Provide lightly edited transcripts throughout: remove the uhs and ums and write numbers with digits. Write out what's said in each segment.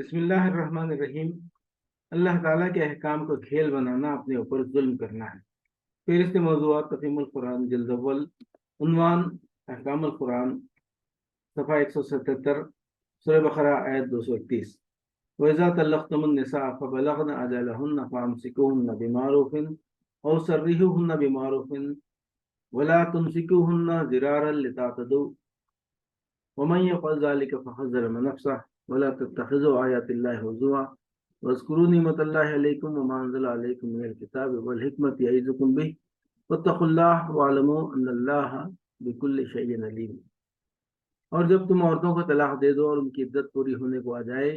بسم اللہ الرحمن الرحیم۔ اللہ تعالیٰ کے احکام کو کھیل بنانا اپنے اوپر ظلم کرنا ہے۔ فہرست موضوعات تفہیم القرآن جلد اول، عنوان احکام القرآن، صفحہ 177، سورہ بقرہ آیت 231۔ وَإِذَا طَلَّقْتُمُ النِّسَاءَ فَبَلَغْنَ أَجَلَهُنَّ فَأَمْسِكُوهُنَّ بِمَعْرُوفٍ أَوْ سَرِّحُوهُنَّ بِمَعْرُوفٍ وَلَا تُمْسِكُوهُنَّ ضِرَارًا لِتَعْتَدُوا وَمَن يَفْعَلْ ذَلِكَ فَقَدْ ظَلَمَ نَفْسَهُ وَلَا تَتَّخِذُوا آيَاتِ اللَّهِ هُزُوًا وَاذْكُرُوا نِعْمَتَ اللَّهِ عَلَيْكُمْ وَمَا أَنزَلَ عَلَيْكُم مِّنَ الْكِتَابِ وَالْحِكْمَةِ يَعِظُكُم بِهِ وَاتَّقُوا اللَّهَ وَاعْلَمُوا أَنَّ اللَّهَ بِكُلِّ شَيْءٍ عَلِيمٌ۔ اور جب تم عورتوں کو طلاق دے دو اور ان کی عدت پوری ہونے کو آ جائے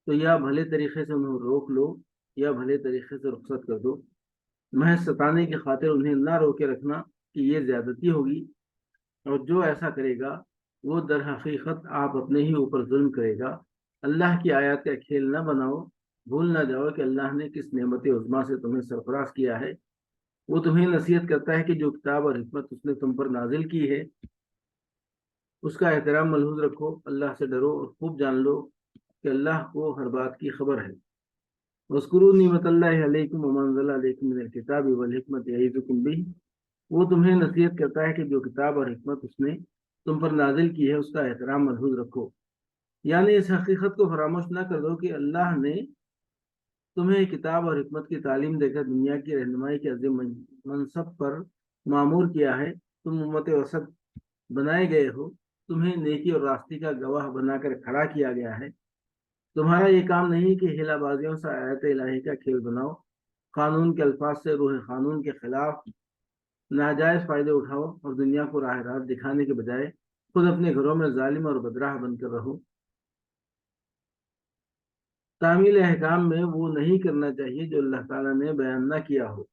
تو یا بھلے طریقے سے انہیں روک لو یا بھلے طریقے سے رخصت کر دو، محض ستانے کی خاطر انہیں نہ روکے رکھنا کہ یہ زیادتی ہوگی، اور جو ایسا کرے گا وہ در حقیقت آپ اپنے ہی اوپر ظلم کرے گا۔ اللہ کی آیات کا کھیل نہ بناؤ، بھول نہ جاؤ کہ اللہ نے کس نعمت عظمیٰ سے تمہیں سرفراز کیا ہے۔ وہ تمہیں نصیحت کرتا ہے کہ جو کتاب اور حکمت اس نے تم پر نازل کی ہے اس کا احترام ملحوظ رکھو، اللہ سے ڈرو اور خوب جان لو کہ اللہ کو ہر بات کی خبر ہے۔ وَاذْكُرُوا نِعْمَتَ اللَّهِ عَلَيْكُمْ وَمَا أَنزَلَ عَلَيْكُم مِّنَ الْكِتَابِ وَالْحِكْمَةِ يَعِظُكُم بِهِ۔ وہ تمہیں نصیحت کرتا ہے کہ جو کتاب اور حکمت اس نے تم پر نازل کی ہے اس کا احترام ملحوظ رکھو، یعنی اس حقیقت کو فراموش نہ کر دو کہ اللہ نے تمہیں کتاب اور حکمت کی تعلیم دے کر دنیا کی رہنمائی کے عظیم منصب پر معمور کیا ہے۔ تم امت وسط بنائے گئے ہو، تمہیں نیکی اور راستی کا گواہ بنا کر کھڑا کیا گیا ہے۔ تمہارا یہ کام نہیں کہ ہیلا بازیوں سے آیت الہی کا کھیل بناؤ، قانون کے الفاظ سے روح قانون کے خلاف ناجائز فائدے اٹھاؤ اور دنیا کو راہ راست دکھانے کے بجائے خود اپنے گھروں میں ظالم اور بدراہ بن کر رہو۔ تعمیل احکام میں وہ نہیں کرنا چاہیے جو اللہ تعالیٰ نے بیان نہ کیا ہو۔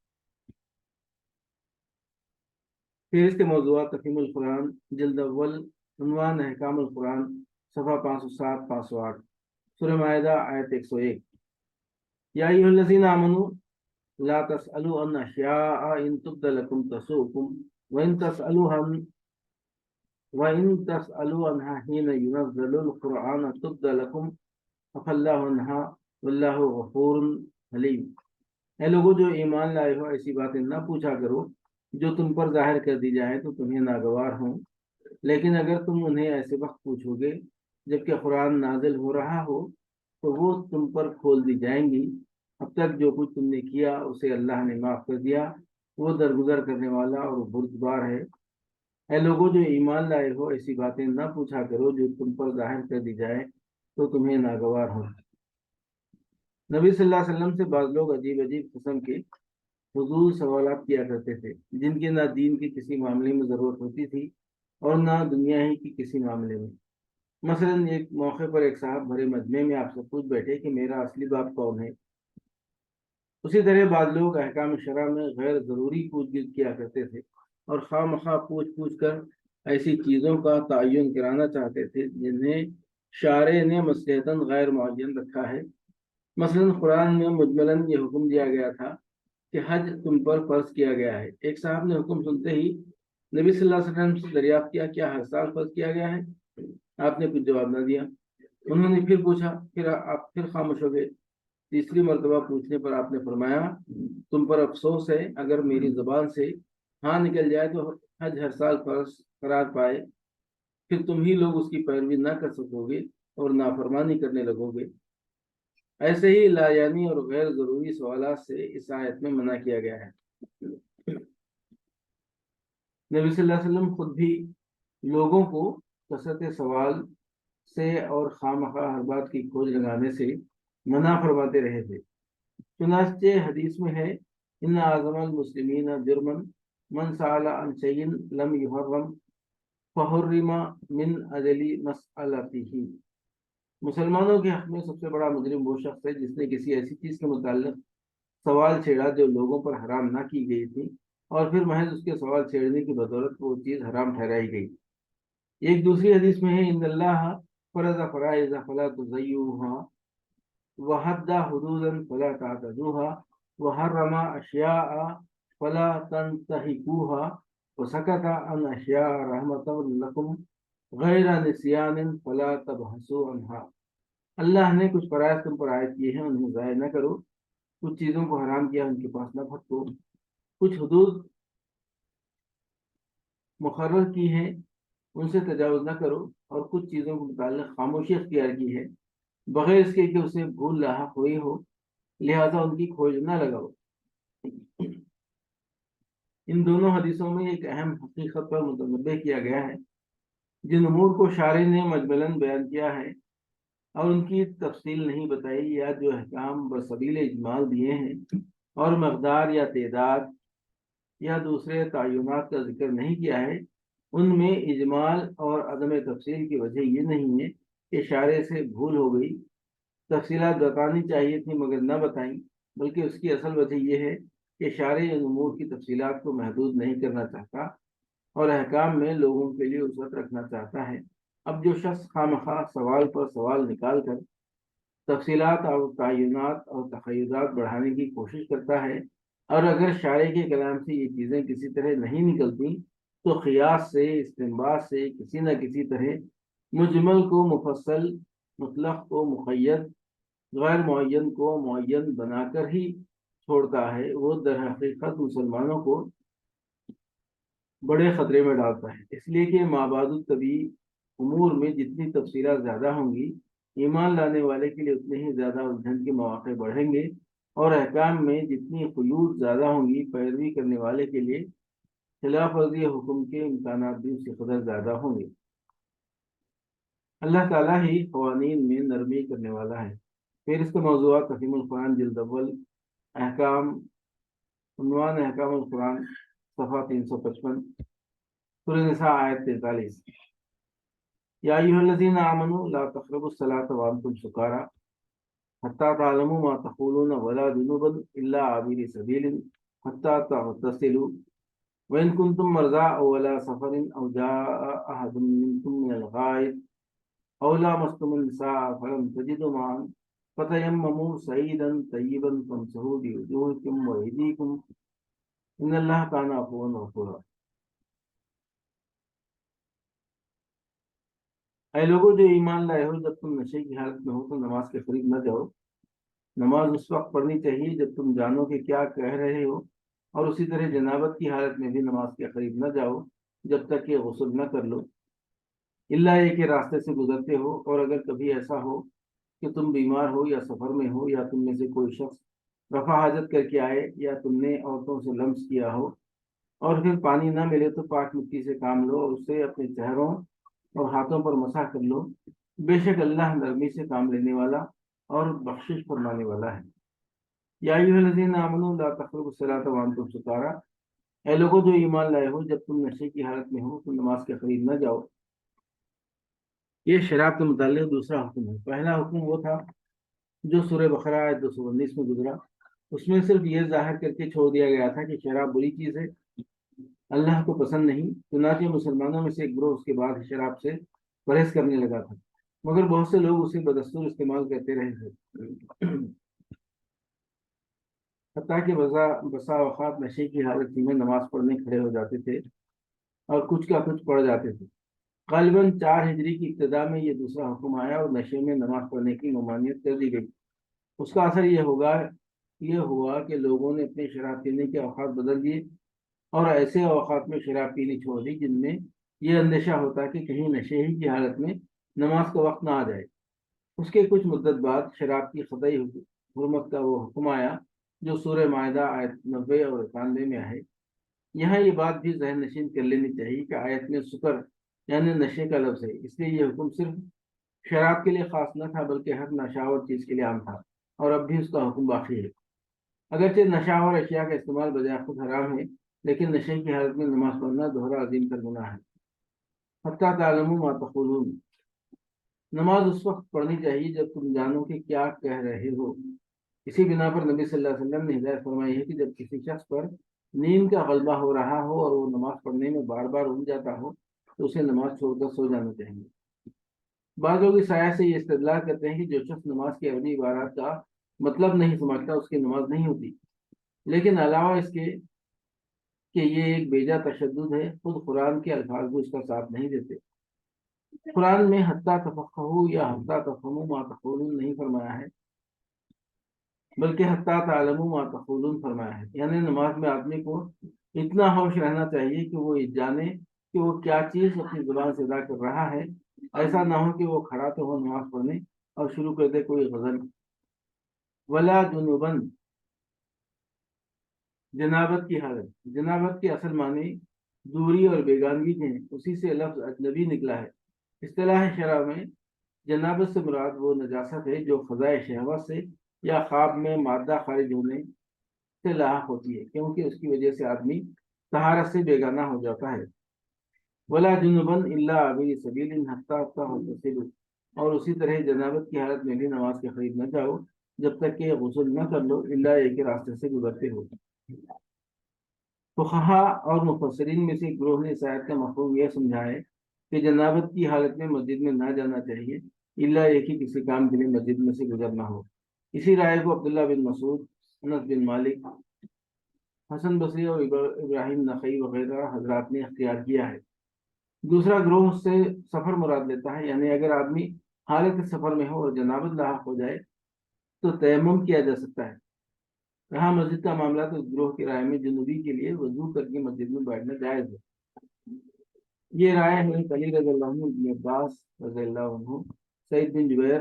پھر اس کے موضوعات تفہیم القرآن جلد اول، عنوان احکام القرآن، صفحہ 507 508، سورہ مائدہ آیت 101۔ یا ایھا الذین آمنوا لا تسألوا عن اشیاء ان تبد لکم تسؤکم وَإِن تَسْأَلُوا عَنْهَا حِينَ يُنَزَّلُ الْقُرْآنُ تُبْدَ لَكُمْ عَفَا اللَّهُ عَنْهَا وَاللَّهُ غَفُورٌ حلیم۔ اے لوگوں جو ایمان لائے ہو، ایسی باتیں نہ پوچھا کرو جو تم پر ظاہر کر دی جائیں تو تمہیں ناگوار ہوں، لیکن اگر تم انہیں ایسے وقت پوچھو گے جبکہ قرآن نازل ہو رہا ہو تو وہ تم پر کھول دی جائیں گی۔ اب تک جو کچھ تم نے کیا اسے اللہ نے معاف کر دیا، وہ درگزر کرنے والا اور بردبار ہے۔ اے لوگوں جو ایمان لائے ہو، ایسی باتیں نہ پوچھا کرو جو تم پر ظاہر کر دی جائے تو تمہیں ناگوار ہو۔ نبی صلی اللہ علیہ وسلم سے بعض لوگ عجیب عجیب قسم کے فضول سوالات کیا کرتے تھے جن کی نہ دین کی کسی معاملے میں ضرورت ہوتی تھی اور نہ دنیا ہی کی کسی معاملے میں۔ مثلاً ایک موقع پر ایک صاحب بھرے مجمع میں آپ سے پوچھ بیٹھے کہ میرا اصلی باپ کون ہے۔ اسی طرح بعض لوگ احکام شرع میں غیر ضروری پوچھ گچھ کیا کرتے تھے اور خواہ مخواہ پوچھ پوچھ کر ایسی چیزوں کا تعین کرانا چاہتے تھے جنہیں شارع نے مصلحتاً غیر معین رکھا ہے۔ مثلاً قرآن میں مجملاً یہ حکم دیا گیا تھا کہ حج تم پر فرض کیا گیا ہے۔ ایک صاحب نے حکم سنتے ہی نبی صلی اللہ علیہ وسلم سے دریافت کیا، کیا ہر سال فرض کیا گیا ہے؟ آپ نے کچھ جواب نہ دیا۔ انہوں نے پھر پوچھا، پھر آپ پھر خاموش ہو گئے۔ تیسری مرتبہ پوچھنے پر آپ نے فرمایا، تم پر افسوس ہے، اگر میری زبان سے ہاں نکل جائے تو حج ہر سال فرض قرار پائے، پھر تم ہی لوگ اس کی پیروی نہ کر سکو گے اور نافرمانی کرنے لگو گے۔ ایسے ہی لایانی اور غیر ضروری سوالات سے اس آیت میں منع کیا گیا ہے۔ نبی صلی اللہ علیہ وسلم خود بھی لوگوں کو کثرت سوال سے اور خواہ مخواہ ہر بات کی کھوج لگانے سے منع فرماتے رہے تھے۔ چنانچہ حدیث میں ہے، ان اعظم المسلمین جرما من سأل عن شيء لم يحرم فحرم من اجل مسألته۔ مسلمانوں کے حق میں سب سے بڑا مجرم وہ شخص ہے جس نے کسی ایسی چیز کے متعلق سوال چھیڑا جو لوگوں پر حرام نہ کی گئی تھی اور پھر محض اس کے سوال چھیڑنے کی بدولت وہ چیز حرام ٹھہرائی گئی۔ ایک دوسری حدیث میں ہے، ان اللہ فرض فرائض فلا تضيعوها وحد حدودا فلا تعتدوها وحرم اشیاء فلا تنتهكوها وسکت عن اشیاء رحمة لكم غیر نسیان فلا تبحثوا عنها۔ اللہ نے کچھ فرائض تم پر عائد کیے ہیں، انہیں ضائع نہ کرو، کچھ چیزوں کو حرام کیا ان کے پاس نہ پھٹکو، کچھ حدود مقرر کی ہیں ان سے تجاوز نہ کرو، اور کچھ چیزوں کے متعلق خاموشی اختیار کی ہے بغیر اس کے کہ اسے بھول لاحق ہوئی ہو، لہذا ان کی کھوج نہ لگاؤ۔ ان دونوں حدیثوں میں ایک اہم حقیقت پر متنبہ کیا گیا ہے۔ جن امور کو شارع نے مجملاً بیان کیا ہے اور ان کی تفصیل نہیں بتائی، یا جو احکام بسبیل اجمال دیے ہیں اور مقدار یا تعداد یا دوسرے تعینات کا ذکر نہیں کیا ہے، ان میں اجمال اور عدم تفصیل کی وجہ یہ نہیں ہے کہ شارع سے بھول ہو گئی، تفصیلات بتانی چاہیے تھیں مگر نہ بتائیں، بلکہ اس کی اصل وجہ یہ ہے کہ شارع ان امور کی تفصیلات کو محدود نہیں کرنا چاہتا اور احکام میں لوگوں کے لیے وسعت رکھنا چاہتا ہے۔ اب جو شخص خواہ سوال پر سوال نکال کر تفصیلات اور تعینات اور تخیلات بڑھانے کی کوشش کرتا ہے، اور اگر شارع کے کلام سے یہ چیزیں کسی طرح نہیں نکلتی تو قیاس سے، استنباط سے کسی نہ کسی طرح مجمل کو مفصل، مطلق کو مقید، غیر معین کو معین بنا کر ہی چھوڑتا ہے، وہ در حقیقت مسلمانوں کو بڑے خطرے میں ڈالتا ہے، اس لیے کہ مابعد الطبی امور میں جتنی تفصیلات زیادہ ہوں گی، ایمان لانے والے کے لیے اتنے ہی زیادہ الجھن کے مواقع بڑھیں گے، اور احکام میں جتنی قیود زیادہ ہوں گی، پیروی کرنے والے کے لیے خلاف ورزی حکم کے امکانات بھی اس قدر زیادہ ہوں گے۔ اللہ تعالیٰ ہی قوانین میں نرمی کرنے والا ہے۔ پھر اس کا موضوعات تفہیم القرآن جلد اول، احکام، عنوان احکام القرآن، صفحہ 355، سورہ نساء آیت 43۔ یا ایھا الذین آمنوا لا تقربوا الصلاۃ وانتم سکارى حتی تعلموا ما تقولون ولا جنبا الا عابری سبیل حتی تغتسلوا وإن كنتم مرضى أو على سفر أو جاء أحد منكم من الغائط أو لامستم النساء فلم تجدوا ماء فتيمموا صعيدا طيبا فامسحوا بوجوهكم وأيديكم إن الله كان عفوا غفورا۔ اے لوگوں جو ایمان لائے ہو، جب تم نشے کی حالت میں ہو تو نماز کے قریب نہ جاؤ۔ نماز اس وقت پڑھنی چاہیے جب تم جانو کہ کیا کہہ رہے ہو، اور اسی طرح جنابت کی حالت میں بھی نماز کے قریب نہ جاؤ جب تک کہ غسل نہ کر لو، الا یہ کہ راستے سے گزرتے ہو، اور اگر کبھی ایسا ہو کہ تم بیمار ہو یا سفر میں ہو، یا تم میں سے کوئی شخص رفع حاجت کر کے آئے، یا تم نے عورتوں سے لمس کیا ہو اور پھر پانی نہ ملے تو پاک مٹی سے کام لو اور اسے اپنے چہروں اور ہاتھوں پر مسح کر لو، بے شک اللہ نرمی سے کام لینے والا اور بخشش فرمانے والا ہے۔ یا ایھا الذین آمنوا لا تقربوا الصلاۃ وانتم سکارى، اے لوگوں جو ایمان لائے ہو، جب تم نشے کی حالت میں ہو تو نماز کے قریب نہ جاؤ۔ یہ شراب کے متعلق دوسرا حکم ہے۔ پہلا حکم وہ تھا جو سورہ بقرہ آیت 219 میں گزرا، اس میں صرف یہ ظاہر کر کے چھوڑ دیا گیا تھا کہ شراب بری چیز ہے، اللہ کو پسند نہیں، چنانچہ مسلمانوں میں سے ایک گروہ اس کے بعد شراب سے پرہیز کرنے لگا تھا، مگر بہت سے لوگ اسے بدستور استعمال کرتے رہے تھے، حتیٰ کہ بسا اوقات نشے کی حالت میں نماز پڑھنے کھڑے ہو جاتے تھے اور کچھ کا کچھ پڑھ جاتے تھے۔ غالباً 4 ہجری کی ابتدا میں یہ دوسرا حکم آیا اور نشے میں نماز پڑھنے کی ممانعت کر دی گئی۔ اس کا اثر یہ ہوا کہ لوگوں نے اپنے شراب پینے کے اوقات بدل دیے اور ایسے اوقات میں شراب پینی چھوڑ دی جن میں یہ اندیشہ ہوتا کہ کہیں نشے ہی کی حالت میں نماز کا وقت نہ آ جائے۔ اس کے کچھ مدت بعد شراب کی قطعی حرمت کا وہ حکم آیا جو سورہ مائدہ آیت 90 اور 91 میں ہے۔ یہاں یہ بات بھی ذہن نشین کر لینی چاہیے کہ آیت میں سکر یعنی نشے کا لفظ ہے، اس لیے یہ حکم صرف شراب کے لیے خاص نہ تھا بلکہ ہر نشاور چیز کے لیے عام تھا، اور اب بھی اس کا حکم باقی ہے۔ اگرچہ نشاور اشیاء کا استعمال بجائے خود حرام ہے، لیکن نشے کی حالت میں نماز پڑھنا دوہرا عظیم تر گناہ ہے۔ حتیٰ تعلموا ما تقولون، نماز اس وقت پڑھنی چاہیے جب تم جانو کہ کیا کہہ رہے ہو۔ اسی بنا پر نبی صلی اللہ علیہ وسلم نے ہدایت فرمائی ہے کہ جب کسی شخص پر نیند کا غلبہ ہو رہا ہو اور وہ نماز پڑھنے میں بار بار اٹھ جاتا ہو تو اسے نماز چھوڑ کر سو جانا چاہیے۔ بعض لوگ اس آیت سے یہ استدلال کرتے ہیں کہ جو شخص نماز کی عربی عبارات کا مطلب نہیں سمجھتا اس کی نماز نہیں ہوتی، لیکن علاوہ اس کے کہ یہ ایک بیجا تشدد ہے، خود قرآن کے الفاظ بھی اس کا ساتھ نہیں دیتے۔ قرآن میں حتیٰ تفقہوا یا حتیٰ تفہموا ما تقولون نہیں فرمایا ہے، بلکہ حتیٰ تعلموا ما تقولون فرمایا ہے، یعنی نماز میں آدمی کو اتنا ہوش رہنا چاہیے کہ وہ یہ جانے کہ وہ کیا چیز اپنی زبان سے ادا کر رہا ہے، ایسا نہ ہو کہ وہ کھڑا تو ہو نماز پڑھنے اور شروع کر دے کوئی غزل۔ ولا جنوبن، جنابت کی حالت، جنابت کے اصل معنی دوری اور بیگانگی کے ہیں، اسی سے لفظ اجنبی نکلا ہے۔ اصطلاح شرع میں جنابت سے مراد وہ نجاست ہے جو فضائے شہوت سے یا خواب میں مادہ خارج ہونے سے لاحق ہوتی ہے، کیونکہ اس کی وجہ سے آدمی طہارت سے بیگانہ ہو جاتا ہے۔ ولا جنبن الا عابر سبیل حتی تغتسلوا، اور اسی طرح جنابت کی حالت میں بھی نماز کے قریب نہ جاؤ جب تک کہ غسل نہ کر لو، الا ایک کے راستے سے گزرتے ہو۔ فقہا اور مفسرین میں سے ایک گروہ نے اس آیت کا مفہوم یہ سمجھا ہے کہ جنابت کی حالت میں مسجد میں نہ جانا چاہیے الا ایک ہی کسی کام کے لیے مسجد میں سے گزرنا ہو۔ اسی رائے کو عبداللہ بن مسعود، انس بن مالک، حسن بصری اور ابراہیم نخعی وغیرہ حضرات نے اختیار کیا ہے۔ دوسرا گروہ سے سفر مراد لیتا ہے، یعنی اگر آدمی حالت سفر میں ہو اور جنابت لاحق ہو جائے تو تیمم کیا جا سکتا ہے۔ رہا مسجد کا معاملہ تو اس گروہ کی رائے میں جنوبی کے لیے وضو کر کے مسجد میں بیٹھنا جائز ہے۔ یہ رائے حضرت علی رضی اللہ عنہ، ابن عباس رضی اللہ عنہ، سعید بن جبیر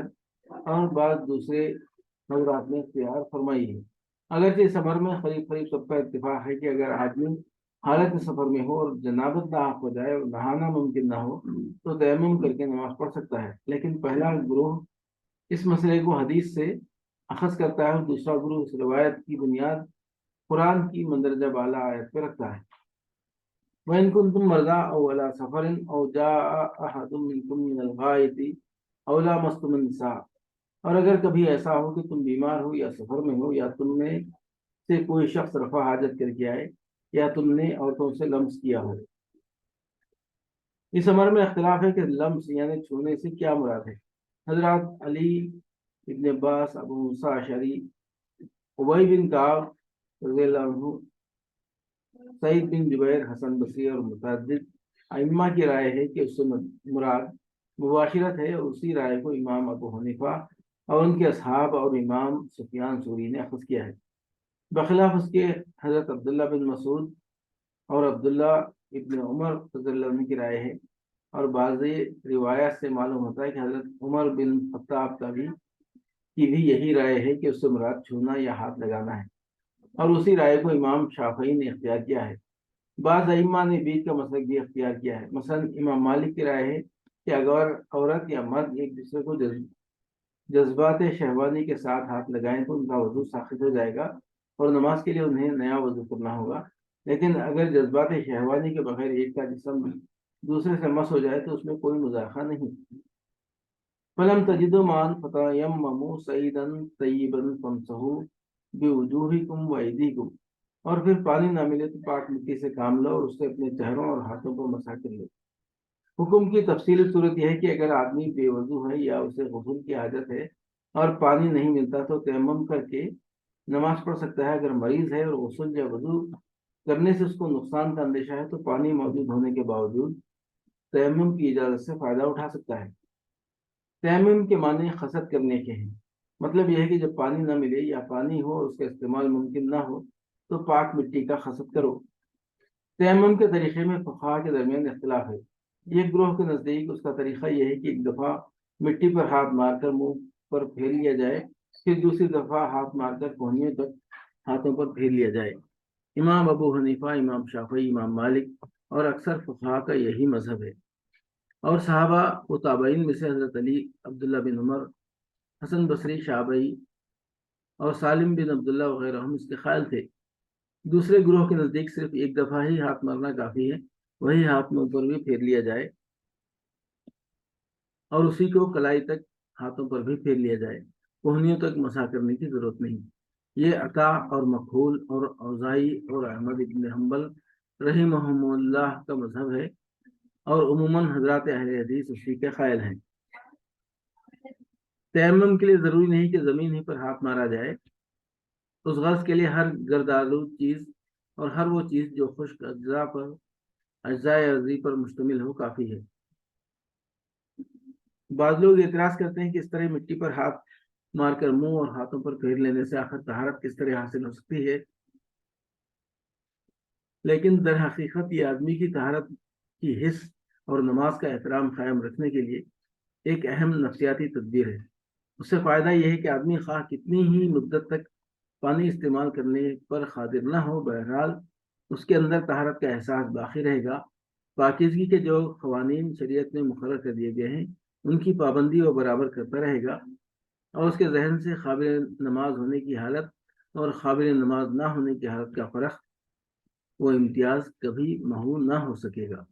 اور بعض دوسرے حضرات نے اختیار فرمائی ہے۔ اگرچہ اس سفر میں قریب قریب سب کا اتفاق ہے کہ اگر آدمی حالت سفر میں ہو اور جنابت لاحق ہو جائے اور نہانا ممکن نہ ہو تو تیمم کر کے نماز پڑھ سکتا ہے، لیکن پہلا گروہ اس مسئلے کو حدیث سے اخذ کرتا ہے اور دوسرا گروہ اس روایت کی بنیاد قرآن کی مندرجہ بالا آیت پہ رکھتا ہے۔ وَإِن كُنتُم مَرْضَىٰ أَوْ عَلَىٰ سَفَرٍ أَوْ جَاءَ أَحَدٌ مِّنكُم مِّنَ الْغَائِطِ أَوْ لَامَسْتُمُ النِّسَاءَ، اور اگر کبھی ایسا ہو کہ تم بیمار ہو یا سفر میں ہو یا تم میں سے کوئی شخص رفع حاجت کر کے آئے یا تم نے عورتوں سے لمس کیا ہو۔ اس امر میں اختلاف ہے کہ لمس یعنی چھونے سے کیا مراد ہے۔ حضرات علی، ابن عباس، ابو موسیٰ اشعری، ابی بن کعب رضی اللہ عنہ، سعید بن جبیر، حسن بصری اور متعدد ائمہ کی رائے ہے کہ اس سے مراد مباشرت ہے، اور اسی رائے کو امام ابو حنیفہ اور ان کے اصحاب اور امام سفیان ثوری نے اخذ کیا ہے، بخلاف اس کے حضرت عبداللہ بن مسعود اور عبداللہ ابن عمر رضی اللہ عنہ کی رائے ہے۔ اور بعض روایات سے معلوم ہوتا ہے کہ حضرت عمر بن خطاب کی بھی یہی رائے ہے کہ اس سے مراد چھونا یا ہاتھ لگانا ہے، اور اسی رائے کو امام شافعی نے اختیار کیا ہے۔ بعض ائمہ نے بیچ کا مسلک بھی اختیار کیا ہے، مثلا امام مالک کی رائے ہے کہ اگر عورت یا مرد ایک دوسرے کو جذبات شہوانی کے ساتھ ہاتھ لگائیں تو ان کا وضو ساقط ہو جائے گا اور نماز کے لیے انہیں نیا وضو کرنا ہوگا، لیکن اگر جذبات شہوانی کے بغیر ایک کا جسم دوسرے سے مس ہو جائے تو اس میں کوئی مضاحہ نہیں۔ فلم تجدوا ماء فتیمموا صعیدا طیبا فامسحوا بوجوہکم وایدیکم، اور پھر پانی نہ ملے تو پاک مٹی سے کام لو اور اس سے اپنے چہروں اور ہاتھوں کو مسح کر لو۔ حکم کی تفصیلی صورت یہ ہے کہ اگر آدمی بے وضو ہے یا اسے غسل کی حاجت ہے اور پانی نہیں ملتا تو تیمم کر کے نماز پڑھ سکتا ہے۔ اگر مریض ہے اور غسل یا وضو کرنے سے اس کو نقصان کا اندیشہ ہے تو پانی موجود ہونے کے باوجود تیمم کی اجازت سے فائدہ اٹھا سکتا ہے۔ تیمم کے معنی خست کرنے کے ہیں، مطلب یہ ہے کہ جب پانی نہ ملے یا پانی ہو اور اس کا استعمال ممکن نہ ہو تو پاک مٹی کا خست کرو۔ تیمم کے طریقے میں فقہا کے درمیان اختلاف ہے۔ ایک گروہ کے نزدیک اس کا طریقہ یہ ہے کہ ایک دفعہ مٹی پر ہاتھ مار کر منہ پر پھیر لیا جائے، پھر دوسری دفعہ ہاتھ مار کر کوہنیوں تک ہاتھوں پر پھیر لیا جائے۔ امام ابو حنیفہ، امام شافعی، امام مالک اور اکثر فقہا کا یہی مذہب ہے، اور صحابہ و تابعین میں سے حضرت علی، عبداللہ بن عمر، حسن بصری، شعبی اور سالم بن عبداللہ وغیرہ ہم اس کے قائل تھے۔ دوسرے گروہ کے نزدیک صرف ایک دفعہ ہی ہاتھ مارنا کافی ہے، وہی ہاتھ منہ پر بھی پھیر لیا جائے اور اسی کو کلائی تک ہاتھوں پر بھی پھیر لیا جائے، کوہنیوں تک مسح کرنے کی ضرورت نہیں۔ یہ عطا اور مقبول اور اوزائی اور احمد ابن حنبل رحمہم اللہ کا مذہب ہے، اور عموماً حضرات اہل حدیث اسی کے قائل ہیں۔ تیمم کے لیے ضروری نہیں کہ زمین ہی پر ہاتھ مارا جائے، اس غرض کے لیے ہر گردآلود چیز اور ہر وہ چیز جو خشک اجزاء عرضی پر مشتمل ہو کافی ہے۔ بعض لوگ اعتراض کرتے ہیں کہ اس طرح مٹی پر ہاتھ مار کر منہ اور ہاتھوں پر پھیر لینے سے آخر طہارت کس طرح حاصل ہو سکتی ہے، لیکن در حقیقت یہ آدمی کی طہارت کی حس اور نماز کا احترام قائم رکھنے کے لیے ایک اہم نفسیاتی تدبیر ہے۔ اس سے فائدہ یہ ہے کہ آدمی خواہ کتنی ہی مدت تک پانی استعمال کرنے پر قادر نہ ہو، بہرحال اس کے اندر طہارت کا احساس باقی رہے گا۔ پاکیزگی کے جو قوانین شریعت میں مقرر کر دیے گئے ہیں ان کی پابندی وہ برابر کرتا رہے گا، اور اس کے ذہن سے قابل نماز ہونے کی حالت اور قابل نماز نہ ہونے کی حالت کا فرق، وہ امتیاز کبھی محو نہ ہو سکے گا۔